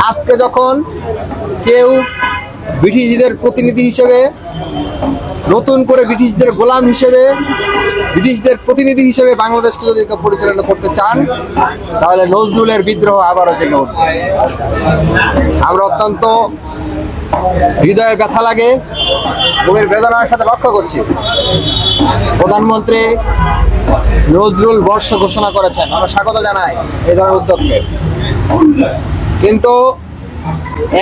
আজকে যখন কেউ ব্রিটিশদের প্রতিনিধি হিসেবে, নতুন করে ব্রিটিশদের গোলাম হিসেবে, ব্রিটিশদের প্রতিনিধি হিসেবে বাংলাদেশকে যদি পরিচালনা করতে চান, তাহলে নজরুলের বিদ্রোহ আবারও জেগে উঠবে। আমরা অত্যন্ত হৃদয়ে ব্যথা লাগে, বুকের বেদনার সাথে লক্ষ্য করছি প্রধানমন্ত্রী নজরুল বর্ষ ঘোষণা করেছেন। আমরা স্বাগত জানাই এই ধরনের উদ্যোগকে, কিন্তু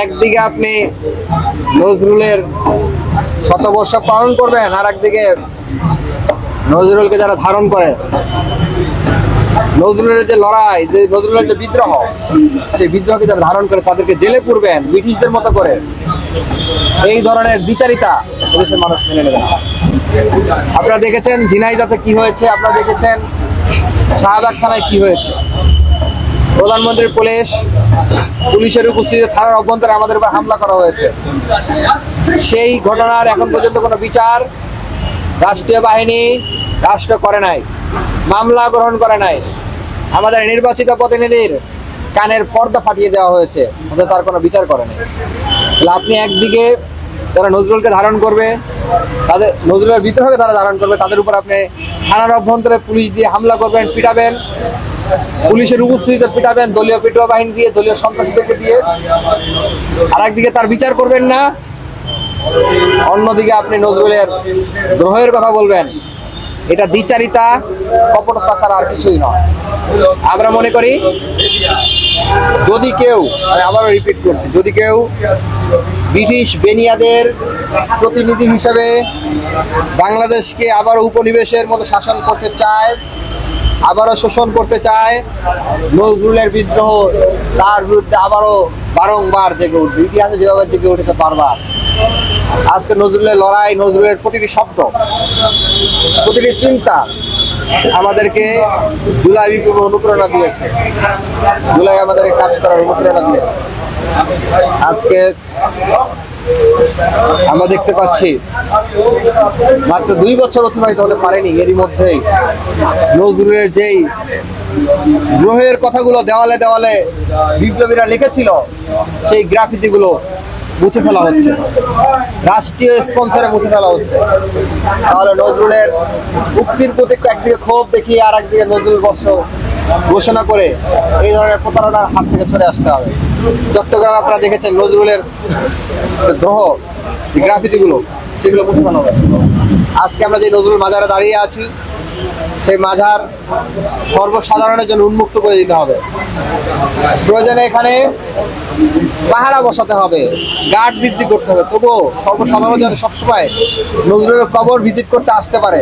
একদিকে আপনি নজরুলের শতবর্ষ পালন করবেন, আর একদিকে নজরুলকে যারা ধারণ করে, নজরুলের যে লড়াই, যে নজরুলের যে বিদ্রোহ, সেই বিদ্রোহকে যারা ধারণ করে তাদেরকে জেলে পুরবেন ব্রিটিশদের মতো করে। এই ধরনের দ্বিচারিতা দেশের মানুষ মেনে নেবে না। আপনারা দেখেছেন ঝিনাইদহে কি হয়েছে, আপনারা দেখেছেন শাহবাগ থানায় কি হয়েছে। প্রধানমন্ত্রীর পুলিশের উপস্থিতিতে থানার অভ্যন্তরে আমাদের উপর হামলা করা হয়েছে। সেই ঘটনার এখন পর্যন্ত কোনো বিচার রাষ্ট্রীয় বাহিনী রাষ্ট্র করে নাই, মামলা গ্রহণ করে নাই। আমাদের নির্বাচিত প্রতিনিধির কানের পর্দা ফাটিয়ে দেওয়া হয়েছে, তার কোনো বিচার করে নাই। তাহলে আপনি একদিকে যারা নজরুলকে ধারণ করবে, তাদের নজরুলের বিদ্রোহকে তারা ধারণ করবে, তাদের উপর আপনি থানার অভ্যন্তরে পুলিশ দিয়ে হামলা করবেন, পিটাবেন, পুলিশের উপস্থিতিতে পিটাবেন, দলীয় পিটুয়া বাহিনী দিয়ে, দলীয় সন্ত্রাসীদেরকে দিয়ে। আর একদিকে তার বিচার করবেন না, অন্যদিকে আপনি নজরুলের দ্রোহের কথা বলবেন। এটা দ্বিচারিতা, কপটতা ছাড়া আর কিছুই নয়। আমরা মনে করি যদি কেউ, আমি আবারও রিপিট করছি, যদি কেউ ব্রিটিশ বেনিয়াদের প্রতিনিধি হিসেবে বাংলাদেশকে আবারও উপনিবেশের মতো শাসন করতে চায়, আবারও শোষণ করতে চায়, নজরুলের বিদ্রোহ তার বিরুদ্ধে আবারও বারংবার জেগে উঠবে। ইতিহাসে যেভাবে জেগে উঠেছে বারবার, আজকে নজরুলের লড়াই, নজরুলের প্রতিটি শব্দ, প্রতিটি চিন্তা আমাদেরকে জুলাই বিপ্লব অনুপ্রেরণা দিয়েছে, জুলাই আমাদেরকে কাজ করার অনুপ্রেরণা দিয়েছে। আজকে আমরা দেখতে পাচ্ছি মাত্র 2 বছর অতিবাহিত হতে পারেনি, এরই মধ্যেই নজরুলের যেই গ্রহের কথাগুলো দেওয়ালে দেওয়ালে বিপ্লবীরা লিখেছিল, সেই গ্রাফিতিগুলো মুছে ফেলা হচ্ছে, রাষ্ট্রীয় স্পন্সরে মুছে ফেলা হচ্ছে। তাহলে নজরুলের মুক্তির প্রতি একদিকে ক্ষোভ দেখিয়ে আর একদিকে নজরুল বর্ষ ঘোষণা করে এই ধরনের প্রতারণার হাত থেকে সরে আসতে হবে। চট্টগ্রামে আপনারা দেখেছেন নজরুলের দ্রোহ, গ্রাফিতিগুলো, সেগুলো মুছে ফেলা হবে। আজকে আমরা যে নজরুল মাজারে দাঁড়িয়ে আছি, সেই মাজার সর্বসাধারণের জন্য উন্মুক্ত করে দিতে হবে। প্রয়োজনে এখানে পাহারা বসাতে হবে, গার্ড বৃদ্ধি করতে হবে, তবুও সর্বসাধারণ যাতে সবসময় নজরুলের কবর ভিজিট করতে আসতে পারে।